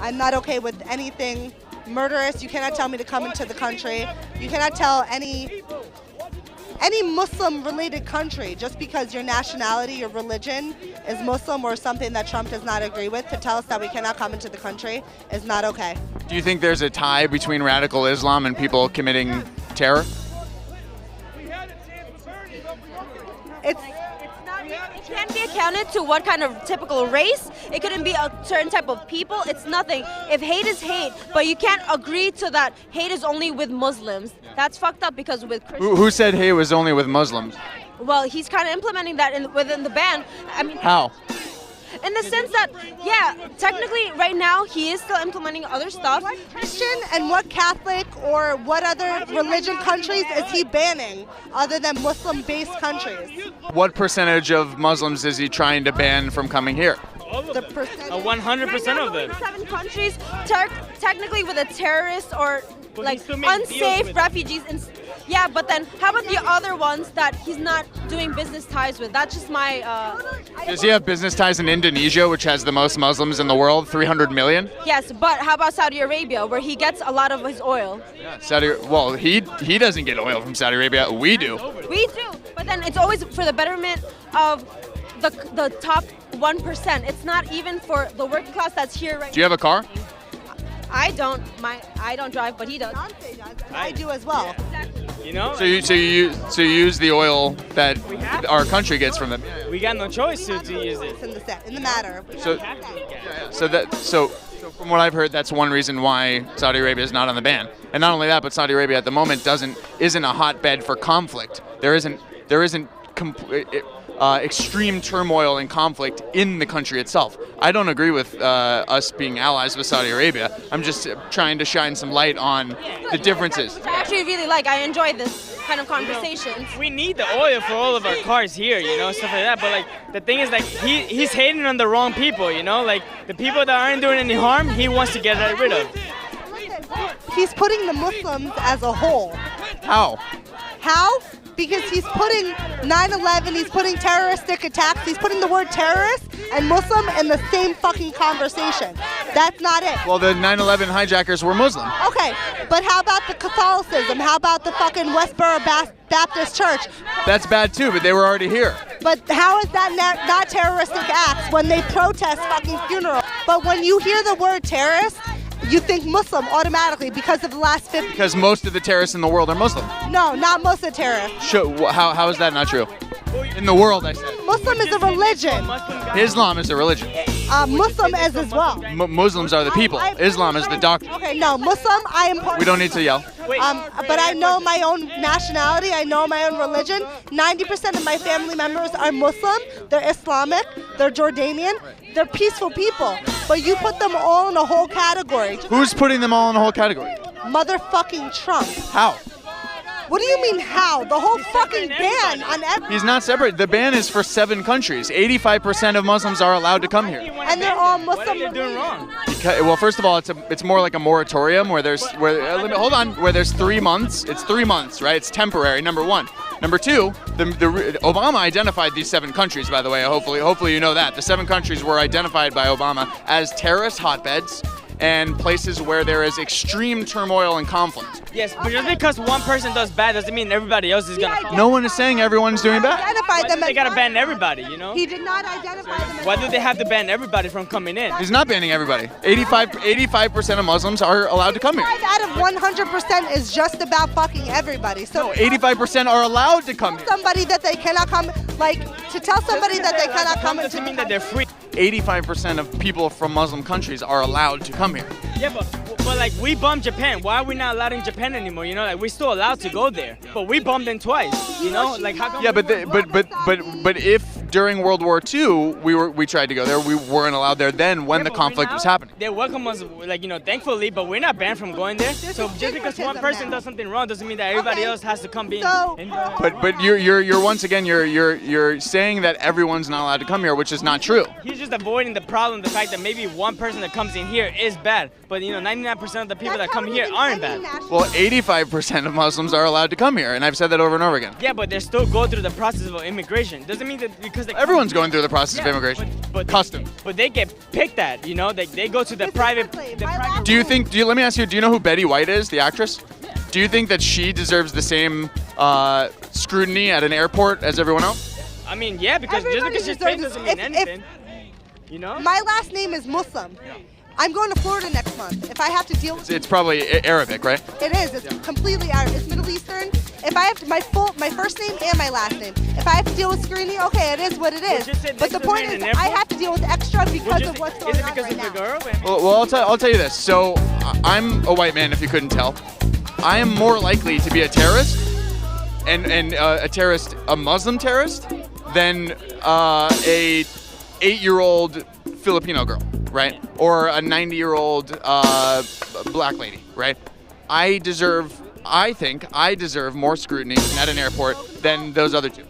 I'm not okay with anything murderous. You cannot tell me to come into the country. You cannot tell any Muslim-related country, just because your nationality, your religion is Muslim or something that Trump does not agree with, to tell us that we cannot come into the country is not okay. Do you think there's a tie between radical Islam and people committing terror? It's It can't be accounted to what kind of typical race. It couldn't be a certain type of people. It's nothing. If hate is hate, but you can't agree to that hate is only with Muslims. That's fucked up, because with Christians, Who said hate was only with Muslims? well, he's kind of implementing that within the ban. I mean, How? in the sense that, yeah, technically right now he is still implementing other stuff. what Christian and what Catholic or what other religion countries is he banning other than Muslim-based countries? What percentage of Muslims is he trying to ban from coming here? The percentage. 100% of them. 7 countries, technically with a terrorist or But like he still makes deals unsafe with refugees. Yeah, but then how about the other ones that he's not doing business ties with? That's just my. Does he have business ties in Indonesia, which has the most Muslims in the world, 300 million? Yes, but how about Saudi Arabia, where he gets a lot of his oil? Well, he doesn't get oil from Saudi Arabia. We do. We do, but then it's always for the betterment of the top 1%. It's not even for the working class that's here right now. Do you have a car? I don't. I don't drive, but he does. Beyonce does, and I do as well. You know? So you use the oil that our country gets from them. We got no choice to use it. In the matter. So from what I've heard, that's one reason why Saudi Arabia is not on the ban. And not only that, but Saudi Arabia at the moment isn't a hotbed for conflict. There isn't extreme turmoil and conflict in the country itself. I don't agree with us being allies with Saudi Arabia. I'm just trying to shine some light on the differences. Which I actually really like. I enjoy this kind of conversations. We need the oil for all of our cars here, you know, stuff like that. But like the thing is, like he's hating on the wrong people, you know, like the people that aren't doing any harm, he wants to get rid of. He's putting the Muslims as a whole. How? How? Because he's putting 9/11, he's putting terroristic attacks, he's putting the word terrorist and Muslim in the same fucking conversation. That's not it. Well, the 9/11 hijackers were Muslim. Okay, but how about the Catholicism? How about the fucking Westboro Baptist Church? That's bad too, but they were already here. But how is that not terroristic acts when they protest fucking funerals? But when you hear the word terrorist, you think Muslim automatically because of the last 50 years. Because most of the terrorists in the world are Muslim. No, not most of the terrorists. How is that not true? In the world, I said. Muslim is a religion. Islam is a religion. Muslim is as well. Muslims are the people. Islam is the doctrine. Okay, no, Muslim, I am part. We don't need to yell. But I know my own nationality, I know my own religion. 90% of my family members are Muslim, they're Islamic, they're Jordanian, they're peaceful people. But you put them all in a whole category. Who's putting them all in a whole category? Motherfucking Trump. How? What do you mean how? The whole fucking ban on everything. He's not separate. The ban is for 7 countries. 85% of Muslims are allowed to come here. And they're all Muslim. What are you doing wrong? Well, first of all, it's more like a moratorium where there's 3 months. It's 3 months, right? It's temporary. Number one. Number two, Obama identified these 7 countries. By the way, hopefully you know that the 7 countries were identified by Obama as terrorist hotbeds and places where there is extreme turmoil and conflict. Yes, but just because one person does bad doesn't mean everybody else is gonna. No one is saying everyone's doing bad. Identify them They as gotta not- ban everybody, you know? He did not identify them as Why do they have to ban everybody from coming in? He's not banning everybody. 85% of Muslims are allowed to come here. 5 out of 100% is just about fucking everybody. So No, 85% are allowed to come here. somebody that they cannot come, like, to tell somebody that they cannot come into doesn't the mean that they're free. 85% of people from Muslim countries are allowed to come here. Yeah, but like we bombed Japan. Why are we not allowed in Japan anymore? You know, like we're still allowed to go there, but we bombed them twice. You know, like how come? Yeah, but if during World War II we tried to go there, we weren't allowed there then when the conflict was happening. They welcome us, like, you know, thankfully, but we're not banned from going there. So just because one person does something wrong doesn't mean that everybody else has to come in. But you're once again you're saying that everyone's not allowed to come here, which is not true. He's just avoiding the problem, the fact that maybe one person that comes in here is bad, but you know, 99% of the people that come here aren't bad. Well, 85% of Muslims are allowed to come here, and I've said that over and over again. Yeah, but they still go through the process of immigration. Doesn't mean that because because Everyone's going through the process of immigration. But Customs. But they get picked at, you know. They go to the private. Do you think? Let me ask you. Do you know who Betty White is, the actress? Do you think that she deserves the same scrutiny at an airport as everyone else? I mean, yeah, because Everybody just because she's famous deserves- doesn't mean if- anything. You know. My last name is Muslim. I'm going to Florida next month. If I have to deal with It's probably Arabic, right? it is. It's completely Arab. It's Middle Eastern. If I have to, my first name and my last name. If I have to deal with screening, okay, it is what it is. just sit But next the to point her in is, an I airport? have to deal with extra because of what's going is it on because right of the now. girl? Well, I'll tell you this. So I'm a white man, if you couldn't tell. I am more likely to be a terrorist, and a terrorist, a Muslim terrorist, than a 8-year-old Filipino girl, right? Or a 90-year-old black lady, right? I think I deserve more scrutiny at an airport than those other two.